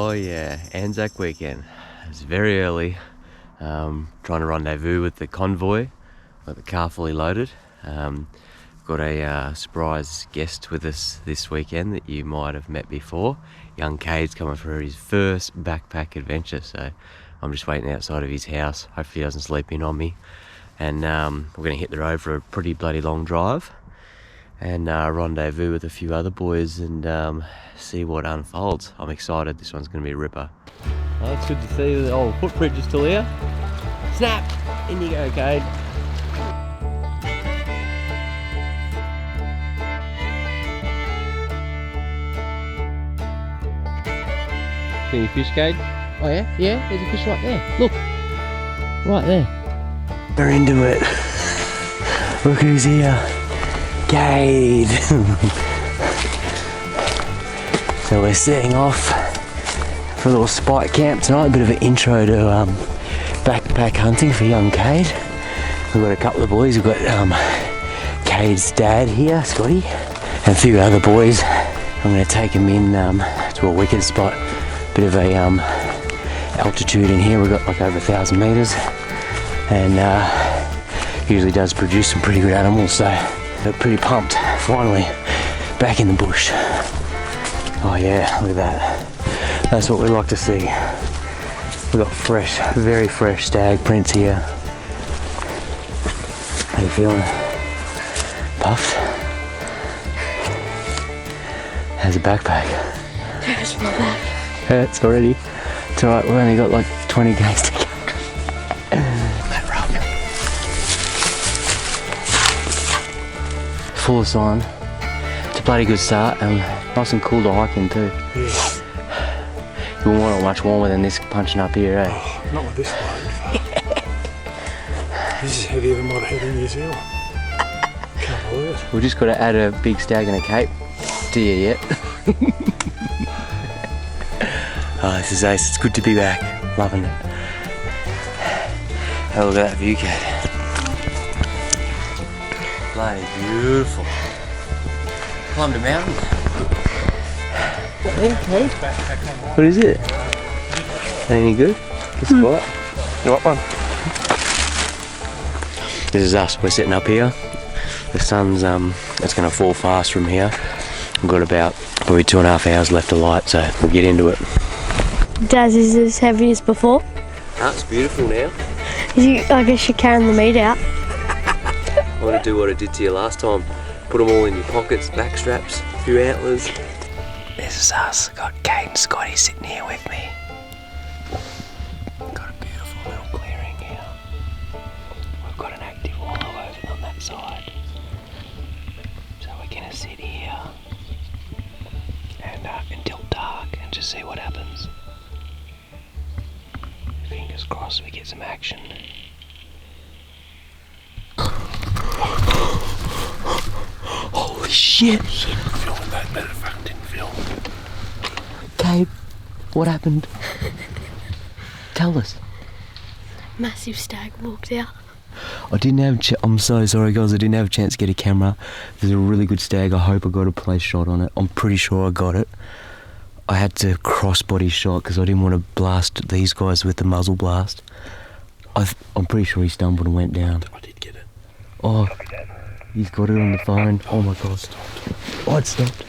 Oh yeah, Anzac weekend. It's very early. Trying to rendezvous with the convoy. Got the car fully loaded. Got a surprise guest with us this weekend that you might have met before. Young Kayde's coming for his first backpack adventure, so I'm just waiting outside of his house. Hopefully he doesn't sleep in on me. And we're going to hit the road for a pretty bloody long drive and rendezvous with a few other boys and see what unfolds. I'm excited. This one's going to be a ripper. Oh, it's good to see the old footprint just still here. Snap! In you go, Kayde. See any fish, Kayde? Oh yeah? Yeah, there's a fish right there. Look! Right there. We're into it. Look who's here. Kayde. So we're setting off for a little spike camp tonight. A bit of an intro to backpack hunting for young Kayde. We've got a couple of boys. We've got Kayde's dad here, Scotty, and a few other boys. I'm going to take them in to a wicked spot. Bit of a altitude in here. We've got like over 1,000 meters, and usually does produce some pretty good animals. So they're pretty pumped. Finally back in the bush. Oh yeah, look at that. That's what we like to see. We've got fresh, very fresh stag prints here. How you feeling? Puffed? How's the backpack? Hurts my back. Hurts already? It's alright, we've only got like 20 days to go. Full of sign. It's a bloody good start and nice and cool to hike in too. Yeah. You wouldn't want it much warmer than this punching up here, eh? Oh, not with this load. This is heavier than what I had in New Zealand. Can't believe it. We've just got to add a big stag and a cape to you yet. Oh, this is ace. It's good to be back. Loving it. Have a look at that view, Kayde. Bloody beautiful. Climbed a mountain. What is it? Any good? It's quiet. You want one? This is us. We're sitting up here. The sun's it's going to fall fast from here. We've got about probably 2.5 hours left of light, so we'll get into it. Daz, is it as heavy as before? Ah, it's beautiful now. I guess you're carrying the meat out. I want to do what I did to you last time. Put them all in your pockets, back straps, a few antlers. This is us. Got Kayde and Scotty sitting here with me. Got a beautiful little clearing here. We've got an active willow over on that side. So we're going to sit here and until dark and just see what happens. Fingers crossed we get some action. Holy shit! Filming that, but it fucking didn't film. Kayde, what happened? Tell us. Massive stag walked out. I didn't have I'm so sorry guys, I didn't have a chance to get a camera. There's a really good stag. I hope I got a place shot on it. I'm pretty sure I got it. I had to cross-body shot because I didn't want to blast these guys with the muzzle blast. I'm pretty sure he stumbled and went down. I did get it. Oh, he's got it on the phone. Oh my god. Oh, it stopped.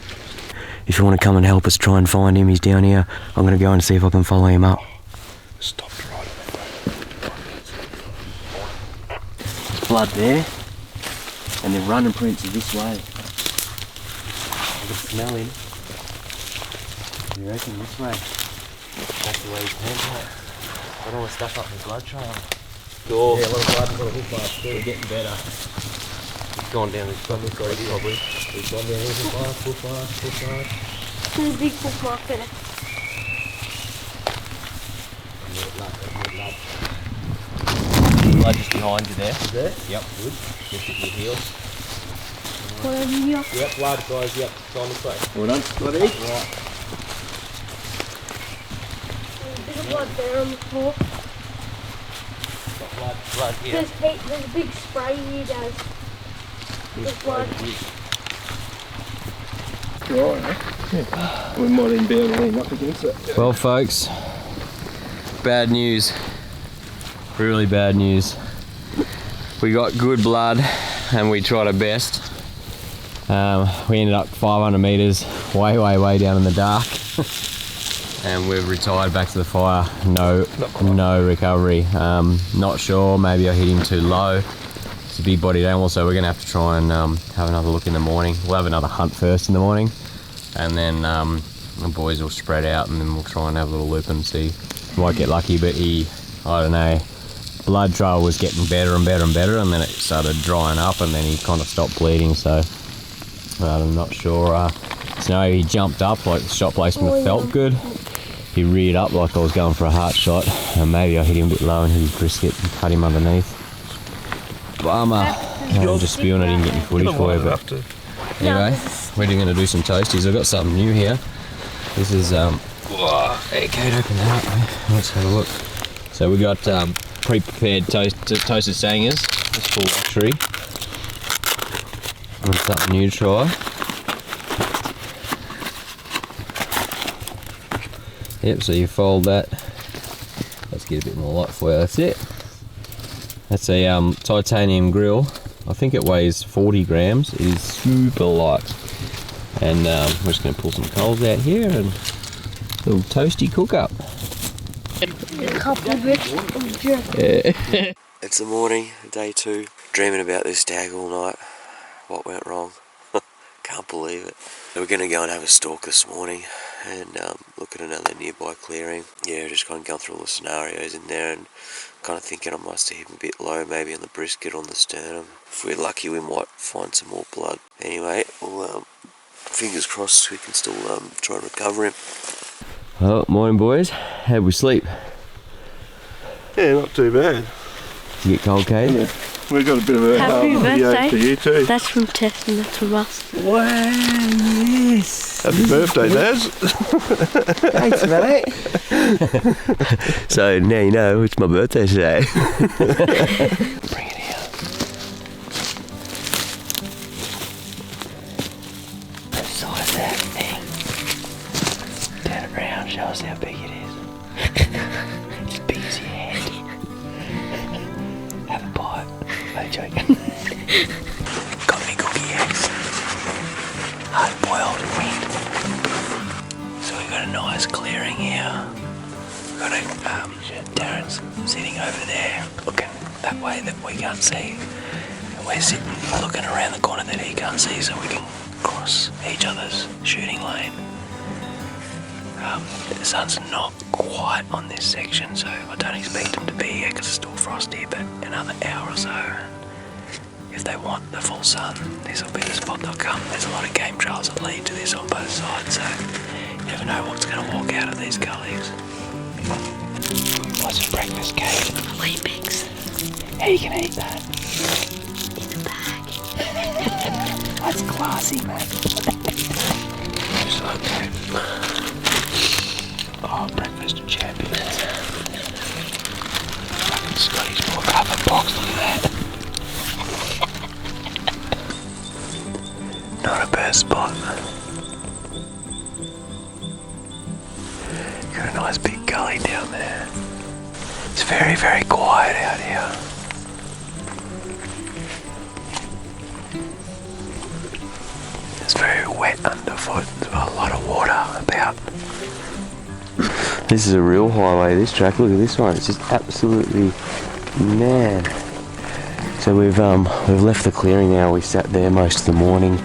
If you want to come and help us try and find him, he's down here. I'm going to go and see if I can follow him up. Stopped right on There's blood there. And the running prints are this way. I can smell him. You reckon this way? That's the way he's handling it. Got all the stuff up the blood trail. Cool. Yeah, a lot of blood, a lot of hoof marks. We're getting better. He's gone down this probably. He's gone down hoof mark. There's a big hoof mark there. Blood just behind you there. Is there? Yep, good. Just at your heel. What over here? Yep, blood guys, yep. Go on this way. Well done. Bloody. Right. There's a bit of blood there on the floor. Blood here. There's a big spray here, Daz. There's blood. Right, yeah. We might even be able to lean up against it. Well, folks, bad news. Really bad news. We got good blood and we tried our best. We ended up 500 metres, way down in the dark. And we've retired back to the fire. No recovery. Not sure, maybe I hit him too low. It's a big bodied animal, so we're gonna have to try and have another look in the morning. We'll have another hunt first in the morning, and then the boys will spread out, and then we'll try and have a little loop and see. Might get lucky, but I don't know, blood trail was getting better and better and better, and then it started drying up, and then he kind of stopped bleeding, so I'm not sure. So he jumped up, like the shot placement felt good. He reared up like I was going for a heart shot, and maybe I hit him a bit low and hit his brisket and cut him underneath. Bummer. I'm just spewing, I didn't get any footage for you, but anyway, we're going to do some toasties. I've got something new here. This is, hey Kate, open that up. Let's have a look. So we got pre-prepared toasted sangers. It's full luxury. And something new to try. Yep, so you fold that. Let's get a bit more light for you. That's it. That's a titanium grill. I think it weighs 40 grams. It is super light. And we're just going to pull some coals out here and a little toasty cook up. A couple of bits of jerky. It's the morning, day 2. Dreaming about this stag all night. What went wrong? Can't believe it. We're going to go and have a stalk this morning and look at another nearby clearing. Yeah, just kind of going through all the scenarios in there and kind of thinking I must have hit a bit low, maybe on the brisket, on the sternum. If we're lucky, we might find some more blood. Anyway, we'll, fingers crossed we can still try and recover him. Well, morning boys. How'd we sleep? Yeah, not too bad. You get cold, Kayde? Yeah. We've got a bit of a Happy birthday for you too. That's from Tess and that's from us. Wow, yes. Happy birthday, Daz. Thanks, mate. So now you know it's my birthday today. Bring it here. The size of that thing. Turn it around, show us how big it is. As big as your head. Have a bite. No joking. Got me cookie eggs. Hard boiled wheat. So we've got a nice clearing here. We've got Darren's sitting over there, looking that way that we can't see. And we're sitting looking around the corner that he can't see, so we can cross each other's shooting lane. The sun's not quite on this section, so I don't expect them to be here because it's still frosty, but another hour or so. If they want the full sun, this will be the spot they'll come. There's a lot of game trails that lead to this on both sides, so you never know what's going to walk out of these gullies. What's for breakfast, Kayde? Wheat bix. How you can eat that? In the bag. That's classy, man. Just like that. Oh, breakfast champions. Fucking Scotty's brought up a box, look at that. Not a bad spot. Got a nice big gully down there. It's very, very quiet out here. It's very wet underfoot. There's a lot of water about. This is a real highway, this track. Look at this one. It's just absolutely mad. So we've left the clearing now. We sat there most of the morning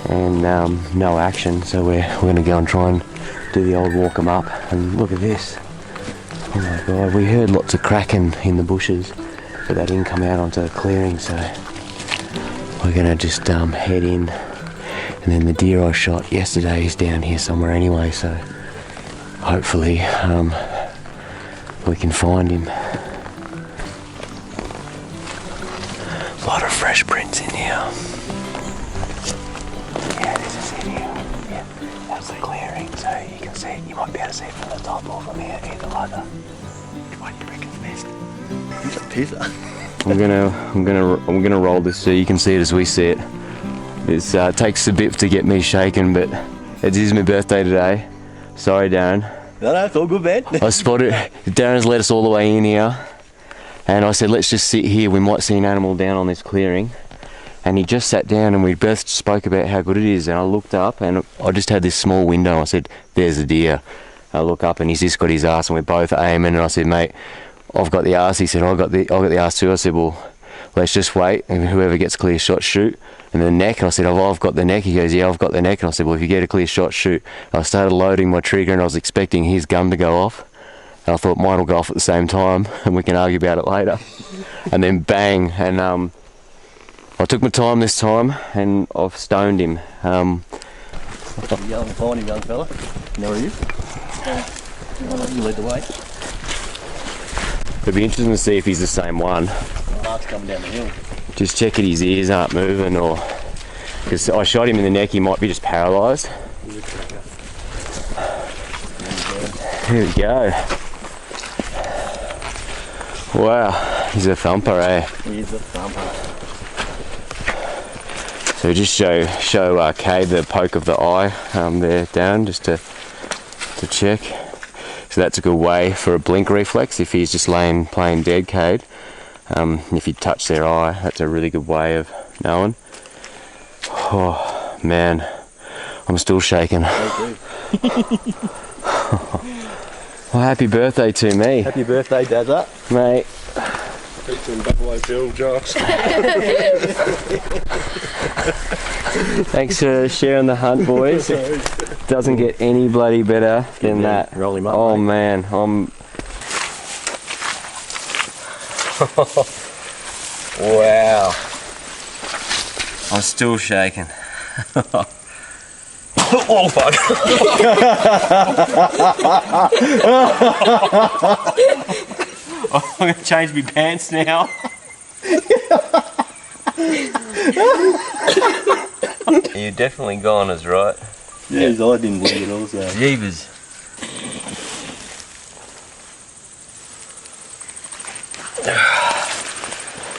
and no action. So we're going to go and try and do the old walk 'em up. And look at this. Oh my God, we heard lots of cracking in the bushes, but they didn't come out onto the clearing. So we're going to just head in. And then the deer I shot yesterday is down here somewhere anyway. So hopefully we can find him. A lot of fresh prints in here. Yeah, this is it here. Yeah, that's the clearing, so you can see it. You might be able to see it from the top or from here, either either. Which one do you reckon's best? It's a pizza. I'm gonna roll this so you can see it as we see it. It takes a bit to get me shaken, but It is my birthday today. Sorry, Darren. No, it's all good, man. I spotted Darren's led us all the way in here, and I said, let's just sit here. We might see an animal down on this clearing. And he just sat down, and we both spoke about how good it is. And I looked up, and I just had this small window. I said, there's a deer. I look up, and he's just got his ass, and we're both aiming. And I said, mate, I've got the ass. He said, I got the ass too. I said, well, let's just wait, and whoever gets clear shot, shoot. And the neck, and I said, oh, I've got the neck. He goes, yeah, I've got the neck. And I said, well, if you get a clear shot, shoot. I started loading my trigger, and I was expecting his gun to go off. And I thought mine will go off at the same time, and we can argue about it later. And then bang, and I took my time this time, and I've stoned him. Young, fine, young fella. How are you? You lead the way. It'd be interesting to see if he's the same one. Mark's coming down the hill. Just check that his ears aren't moving, or because I shot him in the neck, he might be just paralysed. Here we go. Wow, he's a thumper, eh? He's a thumper. So just show Kayde the poke of the eye there down, just to check. So that's a good way for a blink reflex if he's just playing dead, Kayde. If you touch their eye, that's a really good way of knowing. Oh man, I'm still shaking. Well, happy birthday to me. Happy birthday, Dazza. Mate. Some double O film jocks. Thanks for sharing the hunt, boys. Doesn't get any bloody better than that. Roll him up, oh mate. man, I'm... Wow. I'm still shaking. Oh fuck! I'm gonna change my pants now. You're definitely gone as right. Yeah, his eye didn't bleed at all, so. Jeebus.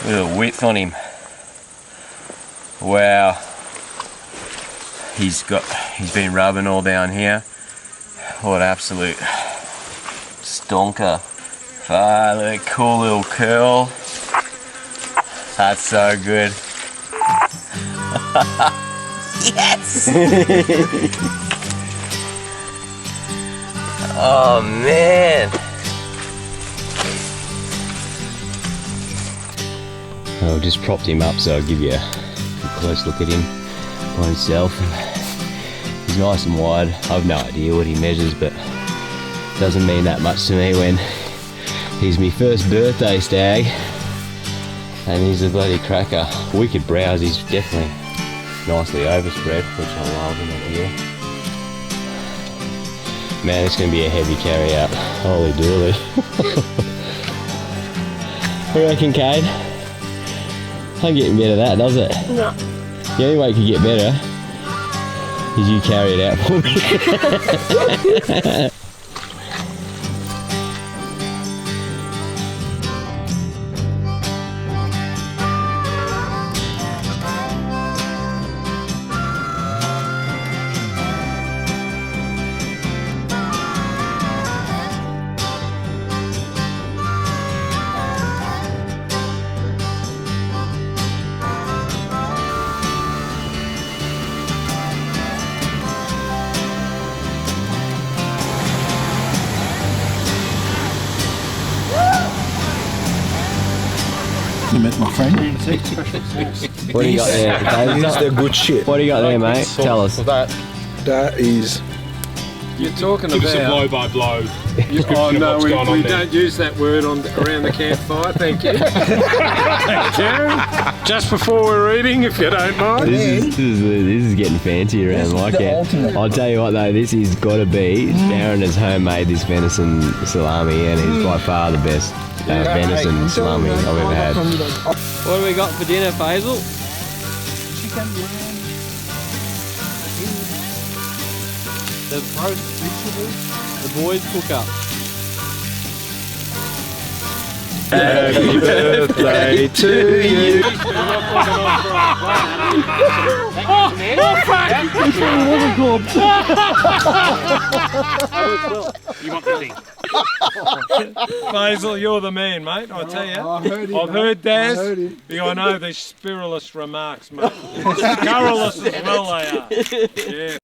Look at the width on him. Wow. He's been rubbing all down here. What absolute stonker. Ah, look at that cool little curl. That's so good. Yes! Oh man! I've just propped him up so I'll give you a close look at him by himself. He's nice and wide. I've no idea what he measures, but it doesn't mean that much to me when he's my first birthday stag and he's a bloody cracker. Wicked brows, he's definitely nicely overspread, which I love in that here. Man, it's going to be a heavy carry out. Holy dooly. What do you reckon, Kayde? Can't get better than that, does it? No. The only way it could get better is you carry it out for me. You met my friend. What do you got there, Dave? Here's the good shit. What do you got there, mate? Tell us. That is. You're talking Give us a blow about. by blow. Oh no, what's going on we there. don't use that word around the campfire. Thank you. Darren, just before we're eating, if you don't mind. This is getting fancy around my camp. I'll tell you what though, this has got to be. Darren has homemade this venison salami, and it's by far the best venison salami I've ever had. What do we got for dinner, Faisal? Chicken. The roast vegetables, the boys cook up. Happy birthday to you. club. You want the thing? Basil, you're the man, mate. I tell you. I've heard Daz. I know these spirulous remarks, mate. Scurrilous as well they are. Yeah.